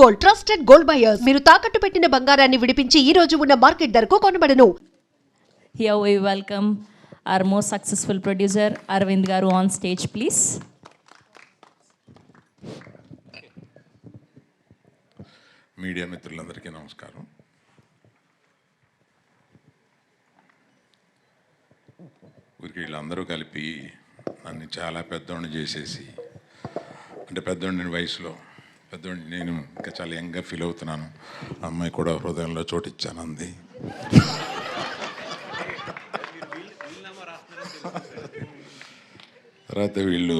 Gold, trusted gold buyers. మీరు తాకట్టు పెట్టిన బంగారాన్ని విడిపించి ఈ రోజు ఉన్న మార్కెట్ ధరకు కొనబడను. Here we welcome our most successful producer, Arvind Garu, on stage, please. Media మిత్రులందరికీ నమస్కారం. ఊరికి వీళ్ళందరూ కలిపి నన్ను చాలా పెద్దోడిని చేసేసి, అంటే పెద్దోడిని వయసులో పెద్దోడిని, నేను ఇంకా చాలా యంగ్గా ఫీల్ అవుతున్నాను. అమ్మాయి కూడా హృదయంలో చోటు ఇచ్చాను అంది. తర్వాత వీళ్ళు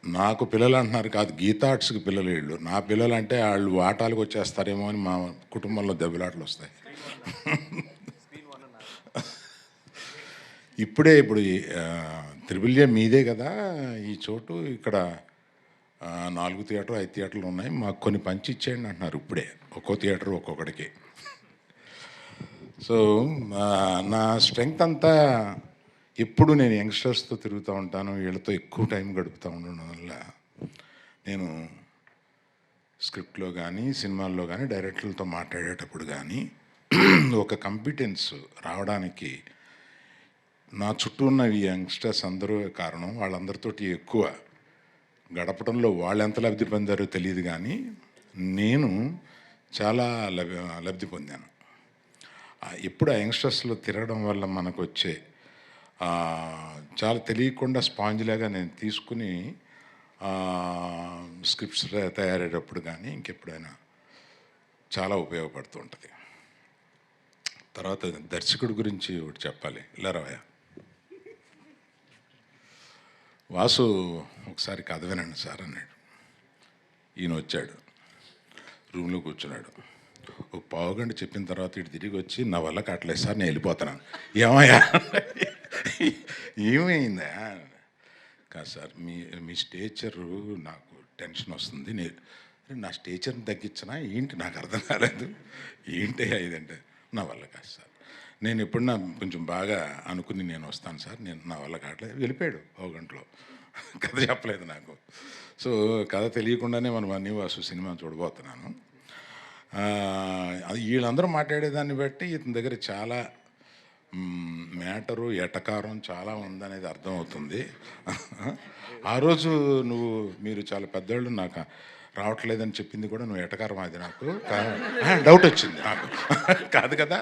నాకు పిల్లలు అంటున్నారు, కాదు గీతా ఆర్ట్స్కి పిల్లలు వీళ్ళు. నా పిల్లలు అంటే వాళ్ళు ఆటాలకు వచ్చేస్తారేమో అని మా కుటుంబంలో దెబ్బలాటలు వస్తాయి. ఇప్పుడు త్రిబుల్ ఏ మీదే కదా ఈ చోటు, ఇక్కడ 4 థియేటర్లు 5 థియేటర్లు ఉన్నాయి, మాకు కొన్ని పంచి ఇచ్చేయండి అంటున్నారు ఇప్పుడే, ఒక్కో థియేటర్ ఒక్కొక్కడికి. సో నా స్ట్రెంగ్త్ అంతా ఎప్పుడు నేను యంగ్స్టర్స్తో తిరుగుతూ ఉంటాను, వీళ్ళతో ఎక్కువ టైం గడుపుతూ ఉండడం వల్ల నేను స్క్రిప్ట్లో కానీ సినిమాల్లో కానీ డైరెక్టర్లతో మాట్లాడేటప్పుడు కానీ ఒక కాంపిటెన్స్ రావడానికి నా చుట్టూ ఉన్న ఈ యంగ్స్టర్స్ అందరూ కారణం. వాళ్ళందరితోటి ఎక్కువ గడపడంలో వాళ్ళు ఎంత లబ్ధి పొందారో తెలియదు, కానీ నేను చాలా లబ్ధి పొందాను. ఎప్పుడు ఆ యంగ్స్టర్స్లో తిరగడం వల్ల మనకు వచ్చే చాలా తెలియకుండా స్పాంజ్లాగా నేను తీసుకుని స్క్రిప్ట్స్ తయారయ్యేటప్పుడు కానీ ఇంకెప్పుడైనా చాలా ఉపయోగపడుతూ ఉంటుంది. తర్వాత దర్శకుడి గురించి ఒకటి చెప్పాలి. ఇలా రావయ్య వాసు, ఒకసారి కథ వినండి సార్ అన్నాడు. ఈయన వచ్చాడు, రూమ్లో కూర్చున్నాడు. ఒక పావుగంట చెప్పిన తర్వాత ఇటు తిరిగి వచ్చి, నా వల్ల కావట్లేదు సార్, నేను వెళ్ళిపోతున్నాను. ఏమయ్యా, ఏమైందా? కాదు సార్, మీ స్టేచరు నాకు టెన్షన్ వస్తుంది, నా స్టేచర్ని తగ్గించినా ఏంటి నాకు అర్థం కాలేదు. ఏంటి ఇదంటే, నా వల్ల కాదు సార్, నేను ఎప్పుడన్నా కొంచెం బాగా అనుకుని నేను వస్తాను సార్, నా వల్ల కావట్లేదు. వెళ్ళిపోయాడు ఒక గంటలో. కథ చెప్పలేదు నాకు. సో కథ తెలియకుండానే మనం అన్ని వాసు సినిమా చూడబోతున్నాను. వీళ్ళందరూ మాట్లాడేదాన్ని బట్టి ఇతని దగ్గర చాలా మ్యాటరు ఎటకారం చాలా ఉందనేది అర్థమవుతుంది. ఆ రోజు మీరు చాలా పెద్దవాళ్ళు, నాకు రావట్లేదని చెప్పింది కూడా నువ్వు ఎటకారం, అది నాకు డౌట్ వచ్చింది నాకు. కాదు కదా,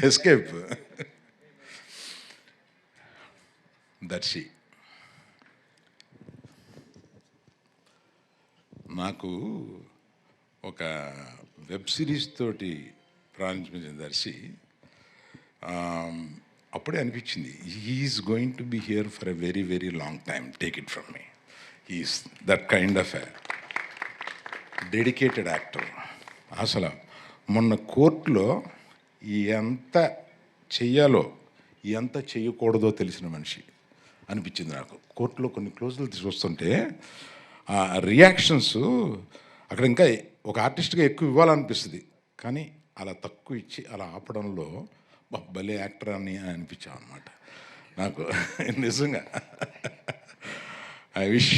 ఎస్కేప్. దర్శి నాకు ఒక వెబ్ సిరీస్ తోటి ప్రారంభించిన దర్శి. అప్పుడే అనిపించింది, he's going to be here for a very very long time, take it from me. He's that kind of a dedicated actor. అసలు మొన్న కోర్టులో ఎంత చెయ్యాలో ఎంత చేయకూడదో తెలిసిన మనిషి అనిపించింది నాకు. కోర్టులో కొన్ని క్లోజులు తీసుకొస్తుంటే ఆ రియాక్షన్స్ అక్కడ ఇంకా ఒక ఆర్టిస్ట్గా ఎక్కువ ఇవ్వాలనిపిస్తుంది, కానీ అలా తక్కువ ఇచ్చి అలా ఆపడంలో భలే యాక్టర్ అని అనిపించాం అనమాట నాకు. నిజంగా I wish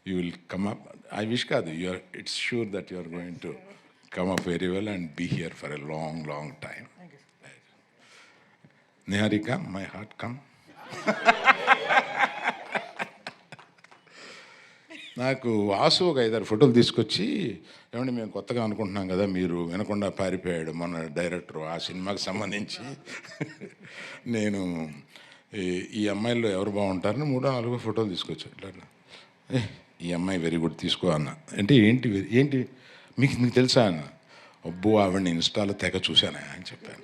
you will come up. I wish కాదు, it's sure that you are going to come up very well and be here for a long, long time. Niharika, my heart come. నాకు వాసు ఒక 5-6 ఫోటోలు తీసుకొచ్చి, ఏమంటే మేము కొత్తగా అనుకుంటున్నాం కదా, మీరు వినకుండా పారిపోయాడు మన డైరెక్టర్ ఆ సినిమాకి సంబంధించి. నేను ఈ అమ్మాయిల్లో ఎవరు బాగుంటారని 3-4 ఫోటోలు తీసుకొచ్చాడు. ఈ అమ్మాయి వెరీ గుడ్ తీసుకో అన్న. అంటే ఏంటి మీకు తెలుసా అన్న. అబ్బో, ఆవిడని ఇన్స్టాలో తెగ చూశానా అని చెప్పాను.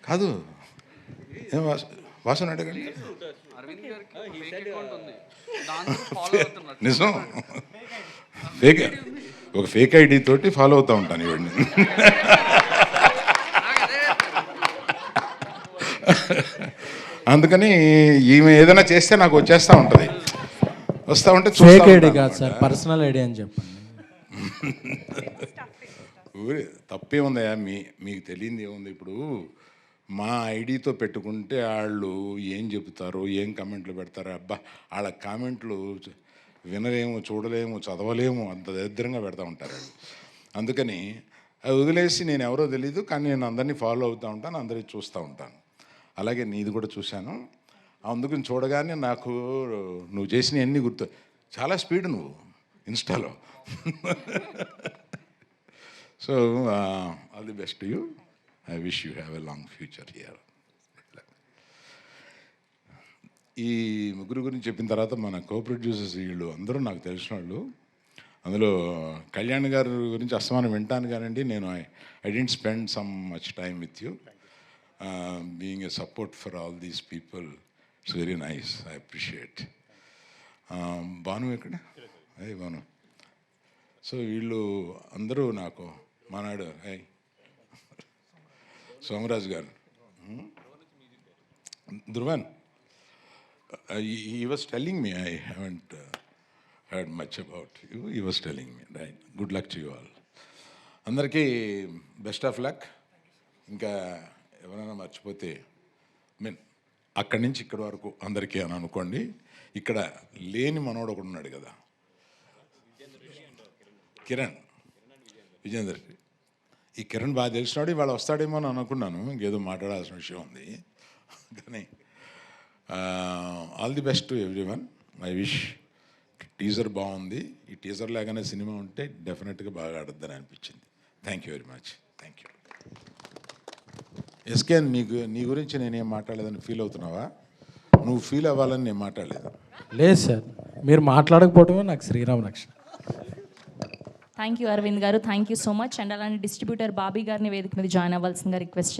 కాదు, ఏం వాసన అడగండి. నిజం, ఒక ఫేక్ ఐడి తోటి ఫాలో అవుతూ ఉంటాను ఇవన్నీ. అందుకని ఈమె ఏదైనా చేస్తే నాకు వచ్చేస్తూ ఉంటుంది, వస్తూ ఉంటే ఫేక్ ఐడి కాదు సార్, పర్సనల్ ఐడి అని చెప్పండి. తప్పే ఉందయా, మీకు తెలియంది ఏముంది. ఇప్పుడు మా ఐడితో పెట్టుకుంటే వాళ్ళు ఏం చెబుతారో ఏం కామెంట్లు పెడతారో, అబ్బా వాళ్ళ కామెంట్లు వినలేము, చూడలేము, చదవలేము, అంత దరిద్రంగా పెడతా ఉంటారు వాళ్ళు. అందుకని అది వదిలేసి నేను ఎవరో తెలీదు, కానీ నేను అందరినీ ఫాలో అవుతూ ఉంటాను, అందరినీ చూస్తూ ఉంటాను. అలాగే నీది కూడా చూశాను. అందుకని చూడగానే నాకు నువ్వు చేసిన అన్నీ గుర్తు. చాలా స్పీడ్ నువ్వు ఇన్స్టాలో. So all the best you. I wish you have a long future here. ఈ ముగ్గురు గురించి చెప్పిన తర్వాత మన కో ప్రొడ్యూసర్స్ వీళ్ళు అందరూ నాకు తెలిసిన వాళ్ళు. అందులో కళ్యాణ్ గారి గురించి అస్తమానం వింటాను కానండి, నేను I didn't spend some much time with you. Being a support for all these people, it's very nice, I appreciate. Bhanu ఎక్కడ? అయ్యి భాను. సో వీళ్ళు అందరూ నాకు మానాడు. సోమరాజు గారు, Dhruvan, he was telling me, I haven't heard much about you. He was telling me, right? Good luck to you all. అందరికీ best of luck. ఇంకా ఎవరైనా మర్చిపోతే అక్కడి నుంచి ఇక్కడి వరకు అందరికీ అని అనుకోండి. ఇక్కడ లేని మనోడు ఒకడు ఉన్నాడు కదా, కిరణ్ విజేందర్. ఈ కిరణ్ బాగా తెలిసినాడు, ఇవాళ వస్తాడేమో అని అనుకున్నాను, ఇంకేదో మాట్లాడాల్సిన విషయం ఉంది. కానీ all the best to every one. I wish. Teaser బాగుంది. ఈ టీజర్ లాగానే సినిమా ఉంటే డెఫినెట్గా బాగా ఆడద్దని అనిపించింది. Thank you very much. Thank you. SK, నీ గురించి నేనేం మాట్లాడలేదని ఫీల్ అవుతున్నావా? నువ్వు ఫీల్ అవ్వాలని నేను మాట్లాడలేదు. లేదు సార్, మీరు మాట్లాడకపోవడమే నాకు శ్రీరామ రక్షణ. థ్యాంక్ యూ అరవింద్ గారు, thank you so much. And అలానే డిస్ట్రిబ్యూటర్ బాబీ గారిని వేదిక మీద జాయిన్ అవ్వాల్సిందిగా రిక్వెస్ట్ చేస్తాను.